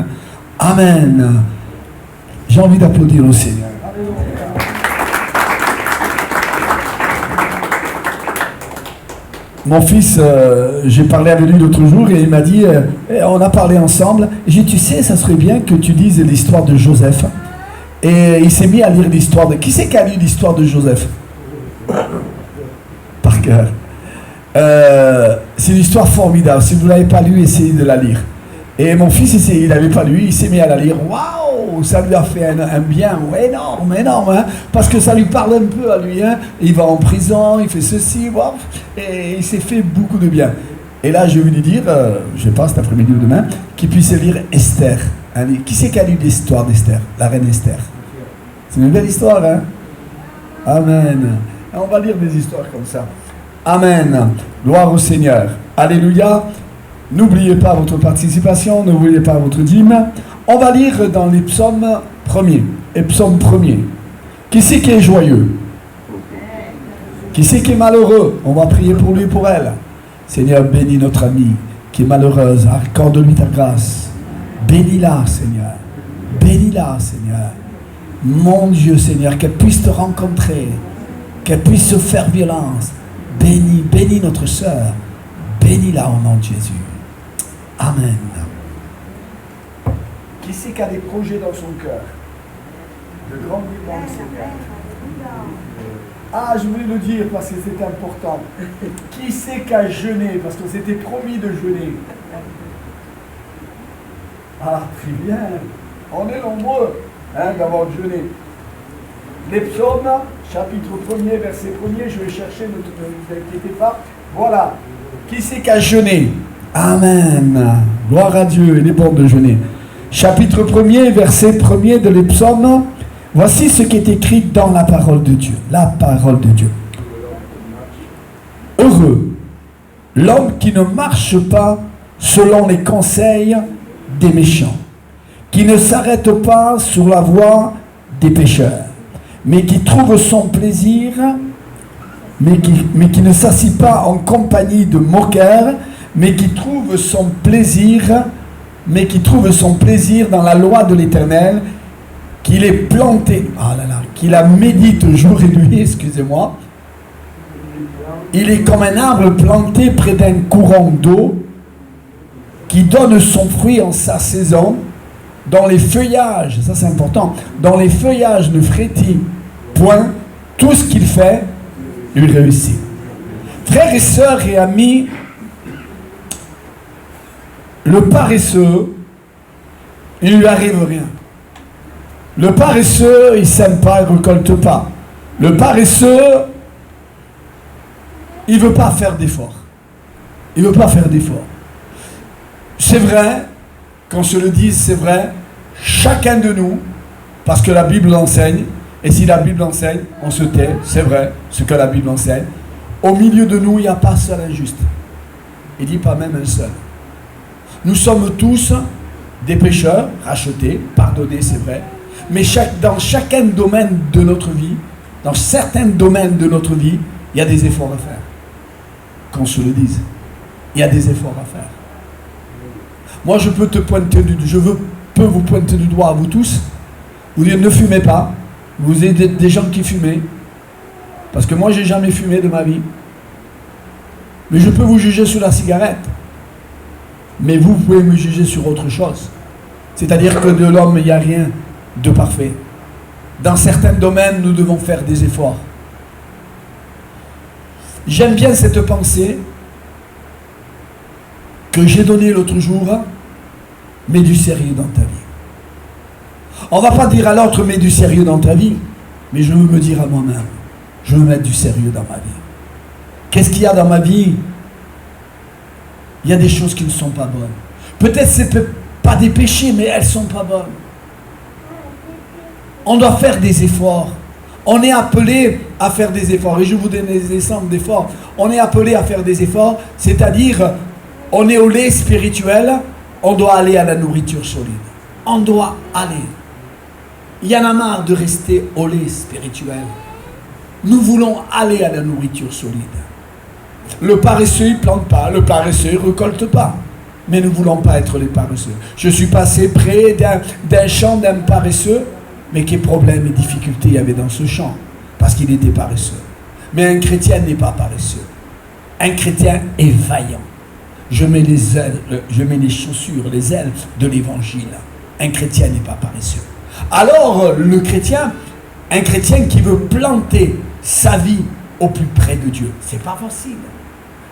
Hein? Amen. J'ai envie d'applaudir au Seigneur. Mon fils, j'ai parlé avec lui l'autre jour et il m'a dit, on a parlé ensemble, j'ai dit, tu sais, ça serait bien que tu dises l'histoire de Joseph. Et il s'est mis à lire l'histoire de... Qui c'est qui a lu l'histoire de Joseph? Par cœur. C'est une histoire formidable. Si vous ne l'avez pas lu, essayez de la lire. Et mon fils, il n'avait pas lu, il s'est mis à la lire. Waouh, ça lui a fait un bien énorme, hein, parce que ça lui parle un peu à lui. Hein. Il va en prison, il fait ceci, wow, et il s'est fait beaucoup de bien. Et là, je vais lui dire, je ne sais pas, cet après-midi ou demain, qu'il puisse lire Esther. Hein. Qui c'est qui a lu l'histoire d'Esther, la reine Esther? C'est une belle histoire, hein? Amen. On va lire des histoires comme ça. Amen. Gloire au Seigneur. Alléluia. N'oubliez pas votre participation, n'oubliez pas votre dîme. On va lire dans les psaumes premiers. Et psaume premier. Qui c'est qui est joyeux? Qui c'est qui est malheureux? On va prier pour lui et pour elle. Seigneur, bénis notre amie qui est malheureuse. Accorde-lui ta grâce. Bénis-la, Seigneur. Bénis-la, Seigneur. Mon Dieu, Seigneur, qu'elle puisse te rencontrer. Qu'elle puisse se faire violence. Bénis notre sœur. Bénis-la au nom de Jésus. Amen. Qui c'est qui a des projets dans son cœur? De grandir dans le Seigneur. Ah, je voulais le dire parce que c'est important. Qui c'est qui a jeûné? Parce que c'était promis de jeûner. Ah, très bien. On est nombreux d'avoir jeûné. Les psaumes, chapitre 1er, verset 1er, je vais chercher, ne vous inquiétez pas. Voilà. Qui c'est qui a jeûné? Amen. Gloire à Dieu, il est bon de jeûner. Chapitre 1er, verset 1er de les psaumes. Voici ce qui est écrit dans la parole de Dieu. La parole de Dieu. Heureux l'homme qui ne marche pas selon les conseils des méchants, qui ne s'arrête pas sur la voie des pécheurs, mais qui trouve son plaisir, mais qui ne s'assit pas en compagnie de moqueurs, mais qui trouve son plaisir dans la loi de l'Éternel, qu'il est planté, qu'il la médite jour et nuit, excusez-moi. Il est comme un arbre planté près d'un courant d'eau, qui donne son fruit en sa saison, dont les feuillages, ça c'est important, dont les feuillages ne frétillent point, tout ce qu'il fait lui réussit. Frères et sœurs et amis, le paresseux, il ne lui arrive rien. Le paresseux, il ne sème pas, il ne récolte pas. Le paresseux, il ne veut pas faire d'efforts. Il ne veut pas faire d'efforts. C'est vrai, qu'on se le dise, c'est vrai, chacun de nous, parce que la Bible l'enseigne, et si la Bible enseigne, on se tait, c'est vrai, ce que la Bible enseigne. Au milieu de nous, il n'y a pas seul injuste. Il ne dit pas même un seul. Nous sommes tous des pécheurs, rachetés, pardonnés, c'est vrai. Mais dans chacun domaine de notre vie, dans certains domaines de notre vie, il y a des efforts à faire. Qu'on se le dise. Il y a des efforts à faire. Moi, je peux peux vous pointer du doigt à vous tous. Vous dire, ne fumez pas. Vous êtes des gens qui fument. Parce que moi, j'ai jamais fumé de ma vie. Mais je peux vous juger sur la cigarette. Mais vous pouvez me juger sur autre chose. C'est-à-dire que de l'homme, il n'y a rien de parfait. Dans certains domaines, nous devons faire des efforts. J'aime bien cette pensée que j'ai donnée l'autre jour. Mets du sérieux dans ta vie. On ne va pas dire à l'autre, mets du sérieux dans ta vie. Mais je veux me dire à moi-même, je veux mettre du sérieux dans ma vie. Qu'est-ce qu'il y a dans ma vie? Il y a des choses qui ne sont pas bonnes. Peut-être ce n'est pas des péchés, mais elles ne sont pas bonnes. On doit faire des efforts. On est appelé à faire des efforts. Et je vous donne des exemples d'efforts. On est appelé à faire des efforts, c'est-à-dire, on est au lait spirituel, on doit aller à la nourriture solide. On doit aller. Il y en a marre de rester au lait spirituel. Nous voulons aller à la nourriture solide. Le paresseux, il ne plante pas. Le paresseux, il ne récolte pas. Mais nous ne voulons pas être les paresseux. Je suis passé près d'un champ d'un paresseux, mais quel problème et difficultés il y avait dans ce champ, parce qu'il était paresseux. Mais un chrétien n'est pas paresseux. Un chrétien est vaillant. Je mets les ailes, je mets les chaussures, les ailes de l'évangile. Un chrétien n'est pas paresseux. Alors, le chrétien, un chrétien qui veut planter sa vie au plus près de Dieu, c'est pas facile.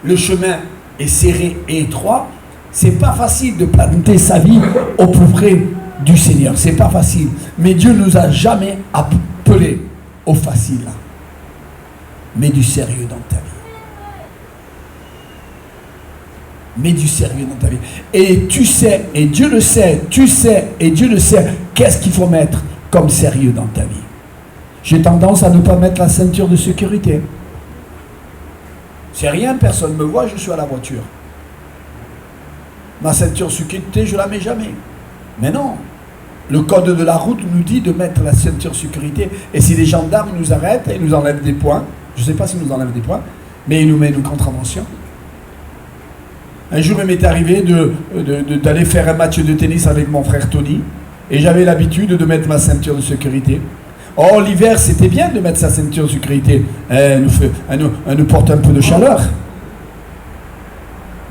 Le chemin est serré et étroit. C'est pas facile de planter sa vie au plus près du Seigneur. C'est pas facile. Mais Dieu nous a jamais appelés au facile. Mets du sérieux dans ta vie. Mets du sérieux dans ta vie. Et tu sais, et Dieu le sait, tu sais, et Dieu le sait, qu'est-ce qu'il faut mettre comme sérieux dans ta vie. J'ai tendance à ne pas mettre la ceinture de sécurité. C'est rien, personne ne me voit, je suis à la voiture. Ma ceinture de sécurité, je ne la mets jamais. Mais non. Le code de la route nous dit de mettre la ceinture de sécurité. Et si les gendarmes nous arrêtent et nous enlèvent des points, je ne sais pas s'ils nous enlèvent des points, mais ils nous mettent une contravention. Un jour, il m'est arrivé d'aller faire un match de tennis avec mon frère Tony. Et j'avais l'habitude de mettre ma ceinture de sécurité. Oh, l'hiver, c'était bien de mettre sa ceinture de sécurité. Elle nous porte un peu de chaleur.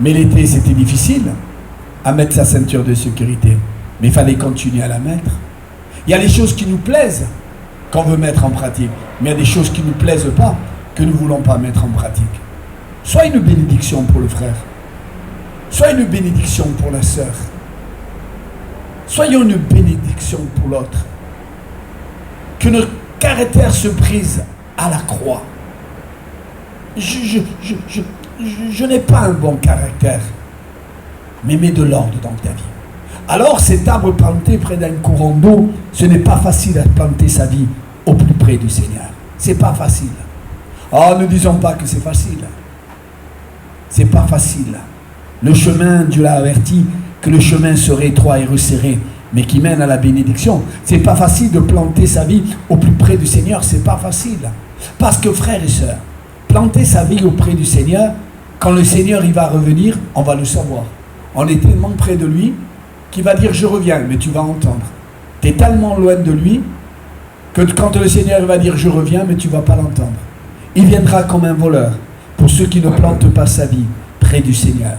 Mais l'été, c'était difficile à mettre sa ceinture de sécurité. Mais il fallait continuer à la mettre. Il y a des choses qui nous plaisent qu'on veut mettre en pratique. Mais il y a des choses qui ne nous plaisent pas, que nous ne voulons pas mettre en pratique. Sois une bénédiction pour le frère. Sois une bénédiction pour la sœur. Soyons une bénédiction pour l'autre. Que notre caractère se brise à la croix. Je n'ai pas un bon caractère, mais mets de l'ordre dans ta vie. Alors cet arbre planté près d'un courant d'eau, ce n'est pas facile à planter sa vie au plus près du Seigneur. C'est pas facile. Oh, ne disons pas que c'est facile. C'est pas facile. Le chemin, Dieu l'a averti, que le chemin serait étroit et resserré, mais qui mène à la bénédiction. C'est pas facile de planter sa vie au plus près du Seigneur, c'est pas facile. Parce que frères et sœurs, planter sa vie auprès du Seigneur, quand le Seigneur il va revenir, on va le savoir. On est tellement près de lui qu'il va dire je reviens, mais tu vas entendre. Tu es tellement loin de lui que quand le Seigneur va dire je reviens, mais tu ne vas pas l'entendre. Il viendra comme un voleur pour ceux qui ne plantent pas sa vie près du Seigneur,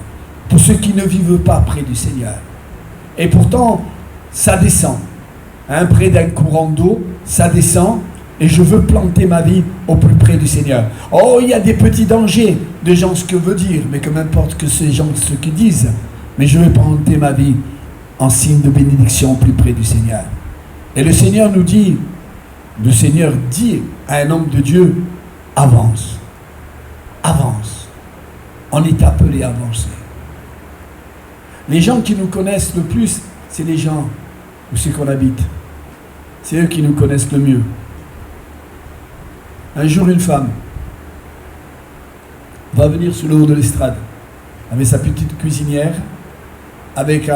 pour ceux qui ne vivent pas près du Seigneur. Et pourtant, ça descend. Près d'un courant d'eau, ça descend. Et je veux planter ma vie au plus près du Seigneur. Oh, il y a des petits dangers de gens ce que veut dire, mais que m'importe que ces gens ce qu'ils disent. Mais je veux planter ma vie en signe de bénédiction au plus près du Seigneur. Et le Seigneur nous dit, le Seigneur dit à un homme de Dieu, avance. Avance. On est appelé à avancer. Les gens qui nous connaissent le plus, c'est les gens où c'est qu'on habite. C'est eux qui nous connaissent le mieux. Un jour, une femme va venir sur le haut de l'estrade avec sa petite cuisinière, avec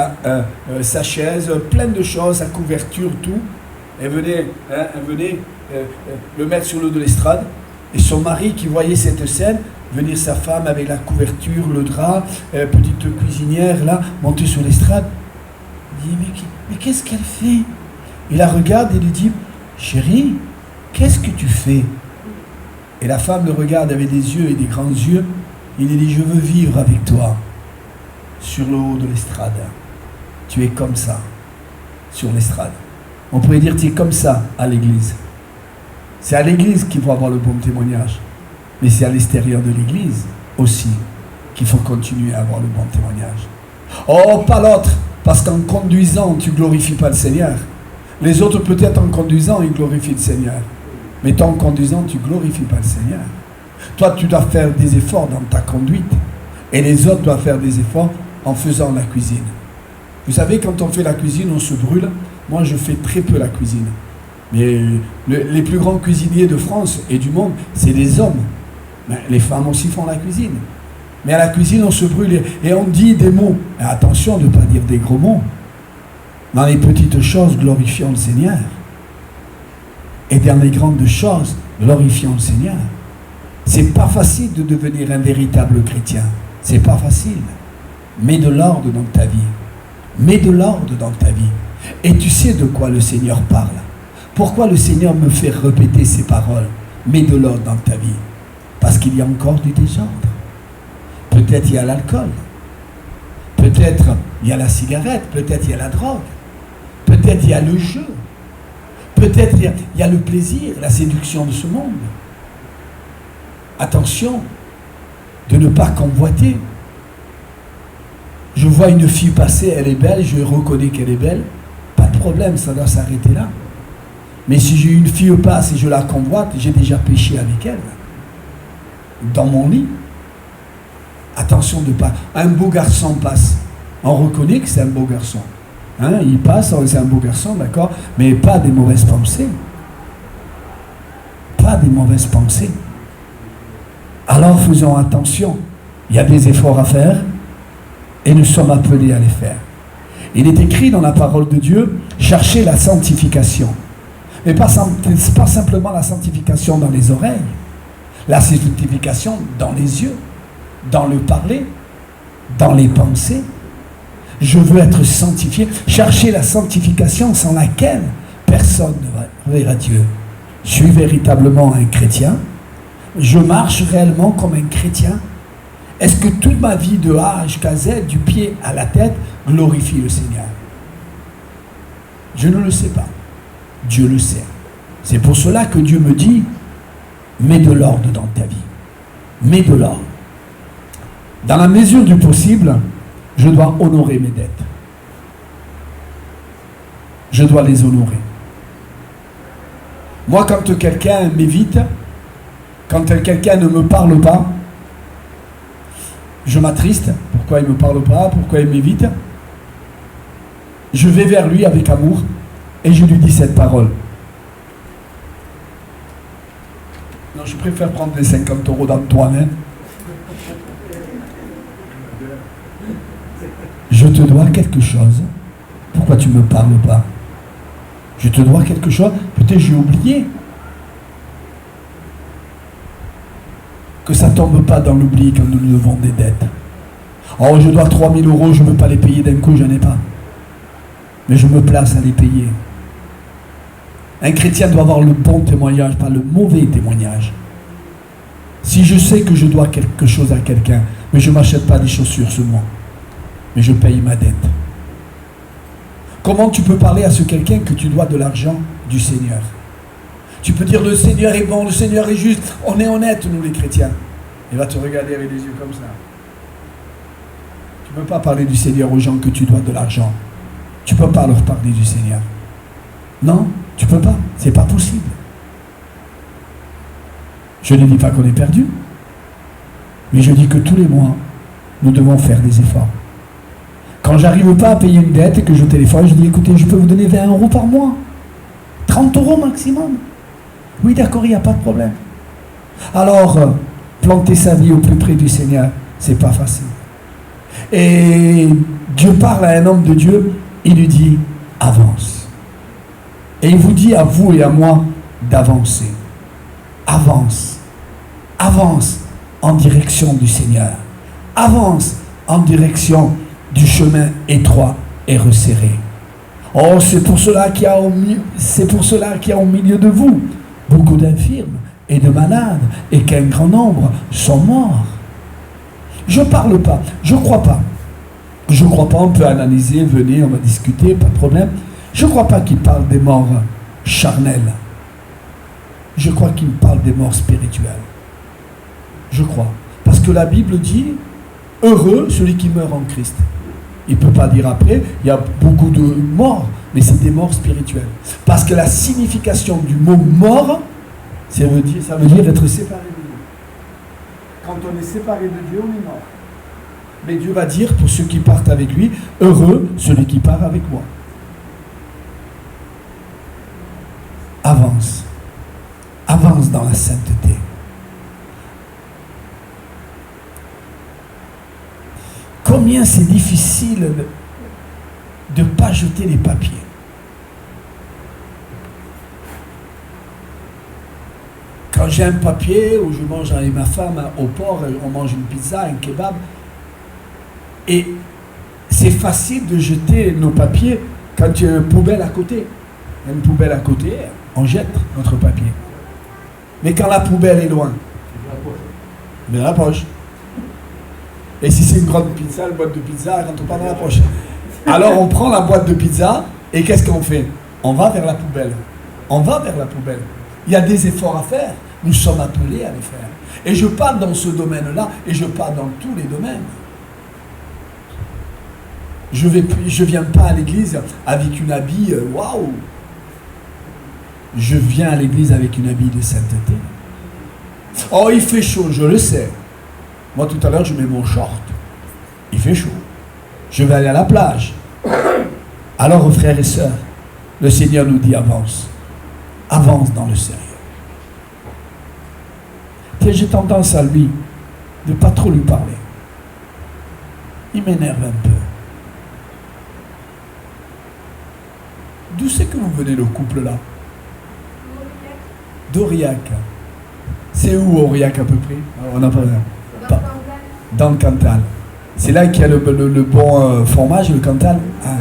sa chaise, plein de choses, sa couverture, tout. Elle venait le mettre sur le haut de l'estrade. Et son mari, qui voyait cette scène, venir sa femme avec la couverture, le drap, petite cuisinière, là, monter sur l'estrade, il dit, mais qu'est-ce qu'elle fait? Il la regarde et lui dit, chérie, qu'est-ce que tu fais? Et la femme le regarde avec des yeux et des grands yeux. Il lui dit, je veux vivre avec toi sur le haut de l'estrade. Tu es comme ça, sur l'estrade. On pourrait dire, tu es comme ça à l'église. C'est à l'église qu'il faut avoir le bon témoignage. Mais c'est à l'extérieur de l'église aussi qu'il faut continuer à avoir le bon témoignage. Oh, pas l'autre, parce qu'en conduisant, tu ne glorifies pas le Seigneur. Les autres, peut-être en conduisant, ils glorifient le Seigneur. Mais toi, en conduisant, tu ne glorifies pas le Seigneur. Toi, tu dois faire des efforts dans ta conduite. Et les autres doivent faire des efforts en faisant la cuisine. Vous savez, quand on fait la cuisine, on se brûle. Moi, je fais très peu la cuisine. Mais les plus grands cuisiniers de France et du monde, c'est les hommes. Mais les femmes aussi font la cuisine. Mais à la cuisine, on se brûle et on dit des mots. Et attention de ne pas dire des gros mots. Dans les petites choses, glorifions le Seigneur. Et dans les grandes choses, glorifions le Seigneur. C'est pas facile de devenir un véritable chrétien. C'est pas facile. Mets de l'ordre dans ta vie. Mets de l'ordre dans ta vie. Et tu sais de quoi le Seigneur parle. Pourquoi le Seigneur me fait répéter ces paroles? Mets de l'ordre dans ta vie. Parce qu'il y a encore du désordre. Peut-être il y a l'alcool. Peut-être il y a la cigarette. Peut-être il y a la drogue. Peut-être il y a le jeu. Peut-être il y a le plaisir, la séduction de ce monde. Attention de ne pas convoiter. Je vois une fille passer, elle est belle, je reconnais qu'elle est belle. Pas de problème, ça doit s'arrêter là. Mais si j'ai une fille passe et je la convoite, j'ai déjà péché avec elle. Dans mon lit. Attention de pas. Un beau garçon passe. On reconnaît que c'est un beau garçon. Hein, il passe, c'est un beau garçon, d'accord, mais pas des mauvaises pensées. Pas des mauvaises pensées. Alors faisons attention. Il y a des efforts à faire et nous sommes appelés à les faire. Il est écrit dans la parole de Dieu, cherchez la sanctification. Mais pas simplement la sanctification dans les oreilles, la sanctification dans les yeux, dans le parler, dans les pensées. Je veux être sanctifié. Cherchez la sanctification sans laquelle personne ne verra Dieu. Je suis véritablement un chrétien. Je marche réellement comme un chrétien. Est-ce que toute ma vie de A jusqu'à Z, du pied à la tête, glorifie le Seigneur? Je ne le sais pas. Dieu le sait. C'est pour cela que Dieu me dit, mets de l'ordre dans ta vie. Mets de l'ordre. Dans la mesure du possible, je dois honorer mes dettes. Je dois les honorer. Moi, quand quelqu'un m'évite, quand quelqu'un ne me parle pas, je m'attriste. Pourquoi il ne me parle pas? Pourquoi il m'évite? Je vais vers lui avec amour et je lui dis cette parole. Non, je préfère prendre les 50 € d'Antoine. Hein. Je te dois quelque chose. Pourquoi tu ne me parles pas? Je te dois quelque chose. Peut-être j'ai oublié. Que ça ne tombe pas dans l'oubli quand nous nous devons des dettes. Oh, je dois 3 000 €, je ne veux pas les payer d'un coup, je n'en ai pas. Mais je me place à les payer. Un chrétien doit avoir le bon témoignage, pas le mauvais témoignage. Si je sais que je dois quelque chose à quelqu'un, mais je ne m'achète pas des chaussures ce mois, mais je paye ma dette. Comment tu peux parler à ce quelqu'un que tu dois de l'argent du Seigneur? Tu peux dire le Seigneur est bon, le Seigneur est juste, on est honnête nous les chrétiens. Il va te regarder avec des yeux comme ça. Tu ne peux pas parler du Seigneur aux gens que tu dois de l'argent. Tu ne peux pas leur parler du Seigneur. Non, tu ne peux pas, c'est pas possible. Je ne dis pas qu'on est perdu, mais je dis que tous les mois, nous devons faire des efforts. Quand j'arrive pas à payer une dette et que je téléphone, je dis écoutez, je peux vous donner 20 € par mois. 30 € maximum. Oui, d'accord, il n'y a pas de problème. Alors, planter sa vie au plus près du Seigneur, c'est pas facile. Et Dieu parle à un homme de Dieu, il lui dit avance. Et il vous dit à vous et à moi d'avancer. Avance. Avance en direction du Seigneur. Avance en direction du chemin étroit et resserré. Oh, c'est pour cela qu'il y a au milieu de vous beaucoup d'infirmes et de malades et qu'un grand nombre sont morts. Je ne parle pas, je ne crois pas. Je ne crois pas, on peut analyser, venez, on va discuter, pas de problème. Je ne crois pas qu'il parle des morts charnelles. Je crois qu'il parle des morts spirituelles. Je crois. Parce que la Bible dit, heureux celui qui meurt en Christ. Il ne peut pas dire après, il y a beaucoup de morts, mais c'est des morts spirituelles. Parce que la signification du mot mort, ça veut dire être séparé de Dieu. Quand on est séparé de Dieu, on est mort. Mais Dieu va dire, pour ceux qui partent avec lui, heureux celui qui part avec moi. Avance. Avance dans la sainteté. Combien c'est difficile de ne pas jeter les papiers. Quand j'ai un papier où je mange avec ma femme au port, on mange une pizza, un kebab, Et c'est facile de jeter nos papiers quand il y a une poubelle à côté. Il y a une poubelle à côté, on jette notre papier. Mais quand la poubelle est loin, mais dans la poche. Et si c'est une grande pizza, une boîte de pizza, elle rentre pas dans la poche. Alors on prend la boîte de pizza et qu'est-ce qu'on fait? On va vers la poubelle. On va vers la poubelle. Il y a des efforts à faire. Nous sommes appelés à les faire. Et je parle dans ce domaine-là et je parle dans tous les domaines. Je viens pas à l'église avec une habit waouh. Je viens à l'église avec une habit de sainteté. Oh, il fait chaud, je le sais. Moi, tout à l'heure, je mets mon short. Il fait chaud. Je vais aller à la plage. Alors, frères et sœurs, le Seigneur nous dit avance. Avance dans le sérieux. Et j'ai tendance à lui de ne pas trop lui parler. Il m'énerve un peu. D'où c'est que vous venez, le couple là? D'Aurillac. C'est où Aurillac à peu près? On n'a pas. Dans le Cantal. C'est là qu'il y a le bon fromage, le Cantal. Ah.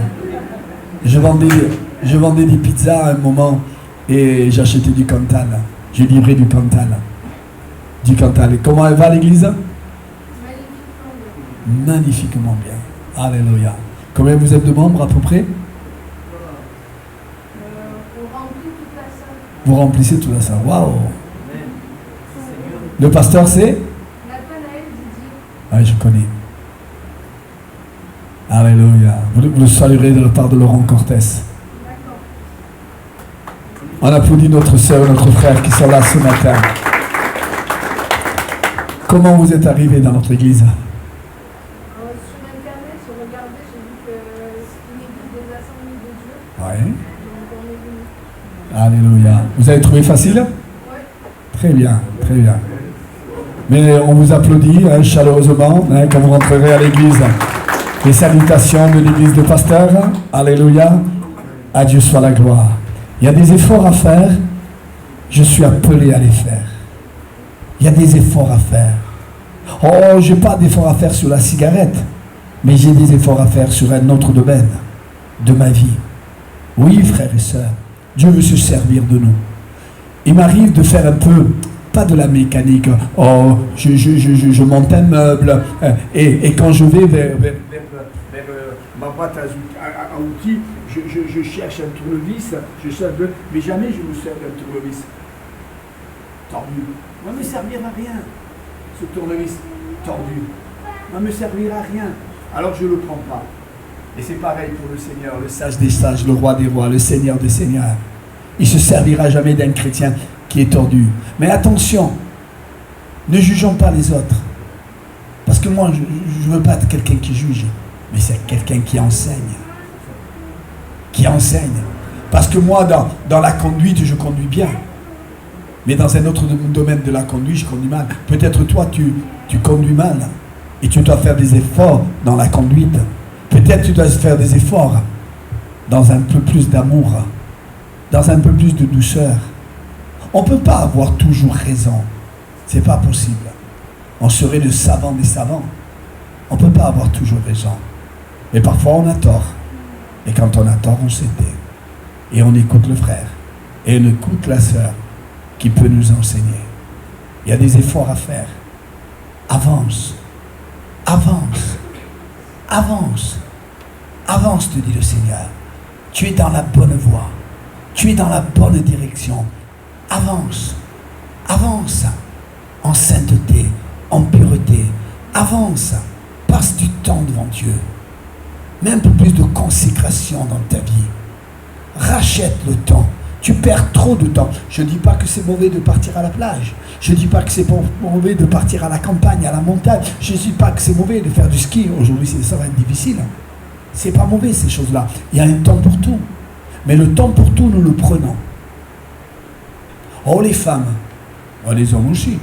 Je vendais des pizzas à un moment et j'achetais du Cantal. Je livrais du Cantal. Du Cantal. Et comment elle va à l'église? Magnifiquement bien. Alléluia. Combien vous êtes de membres à peu près? Vous remplissez toute la salle. Waouh! Le pasteur, c'est? Oui, je connais. Alléluia. Vous le saluerez de la part de Laurent Cortés. On applaudit notre soeur, notre frère qui sont là ce matin. Comment vous êtes arrivé dans notre église? Sur Internet, j'ai regardé, j'ai vu que c'est une église des assemblées de Dieu. Oui. Donc on est venu. Alléluia. Vous avez trouvé facile? Oui. Très bien, très bien. Mais on vous applaudit chaleureusement quand vous rentrerez à l'église. Les salutations de l'église de pasteur. Alléluia. À Dieu soit la gloire. Il y a des efforts à faire. Je suis appelé à les faire. Il y a des efforts à faire. Oh, je n'ai pas d'efforts à faire sur la cigarette, mais j'ai des efforts à faire sur un autre domaine de ma vie. Oui, frères et sœurs, Dieu veut se servir de nous. Il m'arrive de faire un peu, pas de la mécanique. Oh, je monte un meuble et quand je vais vers ma boîte à outils, je cherche un tournevis, mais jamais je me sers d'un tournevis. Tordu. Ne me servira à rien, ce tournevis tordu. Ne me servira à rien. Alors je ne le prends pas. Et c'est pareil pour le Seigneur, le sage des sages, le roi des rois, le Seigneur des seigneurs. Il ne se servira jamais d'un chrétien qui est tordu. Mais attention, ne jugeons pas les autres. Parce que moi, je ne veux pas être quelqu'un qui juge, mais c'est quelqu'un qui enseigne. Qui enseigne. Parce que moi, dans la conduite, je conduis bien. Mais dans un autre domaine de la conduite, je conduis mal. Peut-être toi, tu conduis mal. Et tu dois faire des efforts dans la conduite. Peut-être tu dois faire des efforts dans un peu plus d'amour, dans un peu plus de douceur. On ne peut pas avoir toujours raison. Ce n'est pas possible. On serait le savant des savants. On ne peut pas avoir toujours raison. Mais parfois on a tort. Et quand on a tort, on se tait. Et on écoute le frère. Et on écoute la sœur qui peut nous enseigner. Il y a des efforts à faire. Avance. Avance. Avance. Avance, te dit le Seigneur. Tu es dans la bonne voie. Tu es dans la bonne direction. Avance. Avance. En sainteté, en pureté. Avance. Passe du temps devant Dieu. Mets un peu plus de consécration dans ta vie. Rachète le temps. Tu perds trop de temps. Je ne dis pas que c'est mauvais de partir à la plage. Je ne dis pas que c'est mauvais de partir à la campagne, à la montagne. Je ne dis pas que c'est mauvais de faire du ski. Aujourd'hui, ça va être difficile. C'est pas mauvais ces choses-là. Il y a un temps pour tout. Mais le temps pour tout, nous le prenons. Oh les femmes, oh les hommes aussi.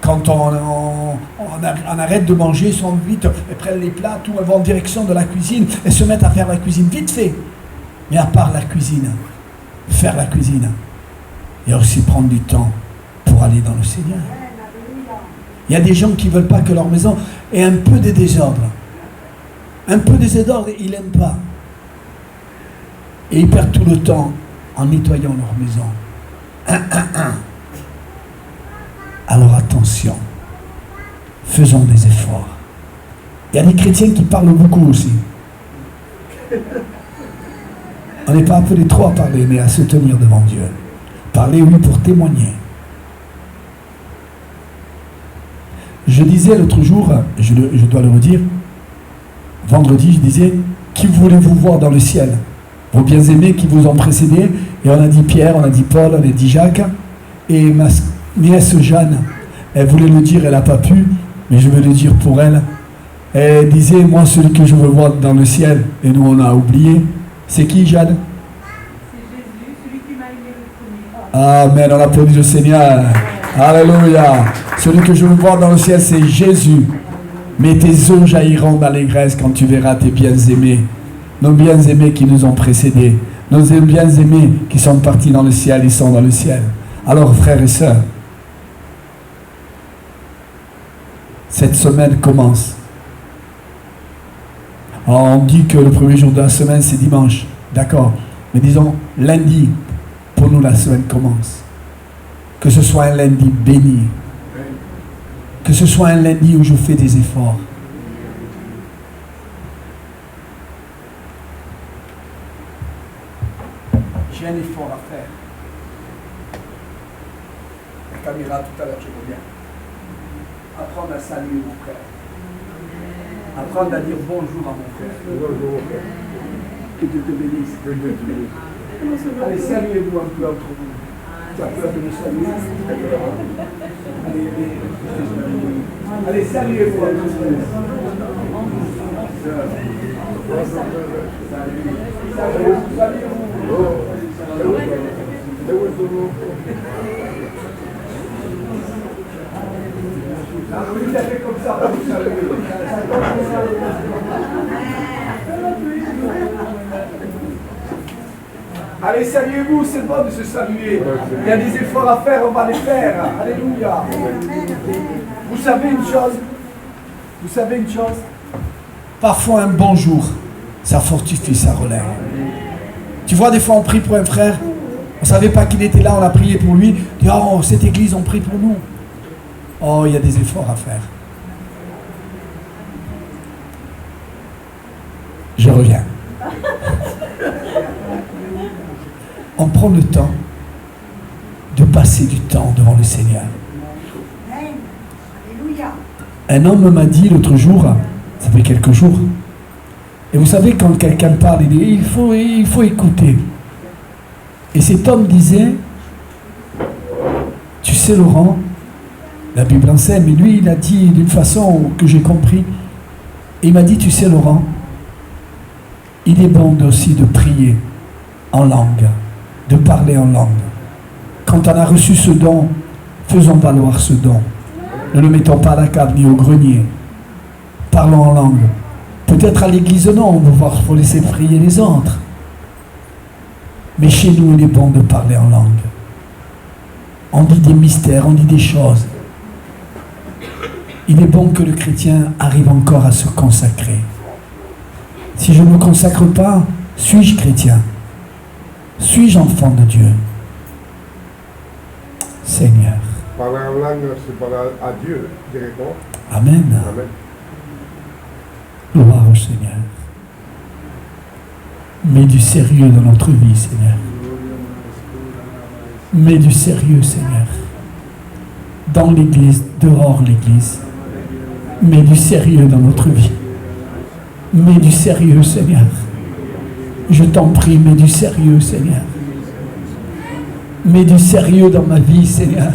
Quand on arrête de manger, ils sont vite, elles prennent les plats, tout, elles vont en direction de la cuisine et se mettent à faire la cuisine vite fait. Mais à part la cuisine, faire la cuisine, et aussi prendre du temps pour aller dans le Seigneur. Il y a des gens qui ne veulent pas que leur maison ait un peu de désordre. Un peu de désordre, ils n'aiment pas. Et ils perdent tout le temps en nettoyant leur maison. Alors attention, faisons des efforts. Il y a des chrétiens qui parlent beaucoup aussi. On n'est pas appelé trop à parler, mais à se tenir devant Dieu. Parler, oui, pour témoigner. Je disais l'autre jour, je dois le redire, vendredi, je disais, qui voulez-vous voir dans le ciel? Vos bien-aimés qui vous ont précédés. Et on a dit Pierre, on a dit Paul, on a dit Jacques. Et ma nièce Jeanne, elle voulait le dire, elle n'a pas pu, mais je vais le dire pour elle. Elle disait, moi, celui que je veux voir dans le ciel, et nous on a oublié, c'est qui, Jeanne? C'est Jésus, celui qui m'a aimé le premier. Amen, on applaudit le Seigneur. Alléluia. Celui que je veux voir dans le ciel, c'est Jésus. Mais tes eaux jailliront d'allégresse quand tu verras tes bien-aimés. Nos bien-aimés qui nous ont précédés. Nos bien-aimés qui sont partis dans le ciel, ils sont dans le ciel. Alors, frères et sœurs, cette semaine commence. Alors, on dit que le premier jour de la semaine, c'est dimanche. D'accord. Mais disons, lundi, pour nous, la semaine commence. Que ce soit un lundi béni. Que ce soit un lundi où je fais des efforts. J'ai un effort à faire. La caméra tout à l'heure, je reviens. Apprendre à saluer mon frère. Apprendre à dire bonjour à mon frère. Que Dieu te bénisse. Allez, saluez-vous un peu entre vous. Tu as peur de me saluer? Allez, saluez-vous un peu. Vous avez fait comme ça pour vous saluer. Allez, saluez-vous, c'est bon de se saluer. Il y a des efforts à faire, on va les faire. Alléluia. Vous savez une chose? Vous savez une chose? Parfois un bonjour, ça fortifie, ça relève. Tu vois, des fois on prie pour un frère, on ne savait pas qu'il était là, on a prié pour lui. On dit, oh, cette église, on prie pour nous. Oh, il y a des efforts à faire. Je reviens. On prend le temps de passer du temps devant le Seigneur. Alléluia. Un homme m'a dit l'autre jour, ça fait quelques jours, et vous savez quand quelqu'un parle, il dit il faut écouter. Et cet homme disait, tu sais Laurent, la Bible enseigne, mais lui il a dit d'une façon que j'ai compris, et il m'a dit, tu sais Laurent, il est bon aussi de prier en langue, de parler en langue. Quand on a reçu ce don, faisons valoir ce don. Ne le mettons pas à la cave ni au grenier. Parlons en langue. Peut-être à l'église, non, on va voir, faut laisser prier les autres. Mais chez nous, il est bon de parler en langue. On dit des mystères, on dit des choses. Il est bon que le chrétien arrive encore à se consacrer. Si je ne me consacre pas, suis-je chrétien? Suis-je enfant de Dieu? Seigneur. Parler en langue, c'est parler à Dieu directement. Amen. Amen. Gloire au Seigneur. Mets du sérieux dans notre vie, Seigneur. Mets du sérieux, Seigneur. Dans l'église, dehors l'église. Mets du sérieux dans notre vie. Mets du sérieux, Seigneur. Je t'en prie, mets du sérieux, Seigneur. Mets du sérieux dans ma vie, Seigneur.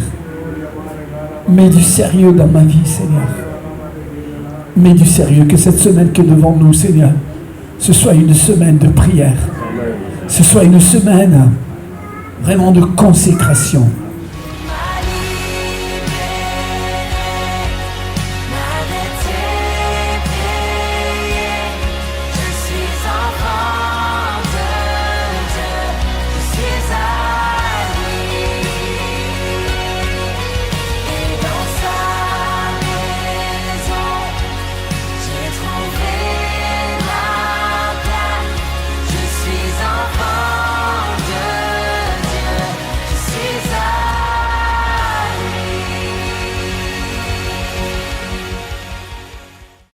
Mets du sérieux dans ma vie, Seigneur. Mets du sérieux, que cette semaine qui est devant nous, Seigneur, ce soit une semaine de prière. Ce soit une semaine vraiment de consécration.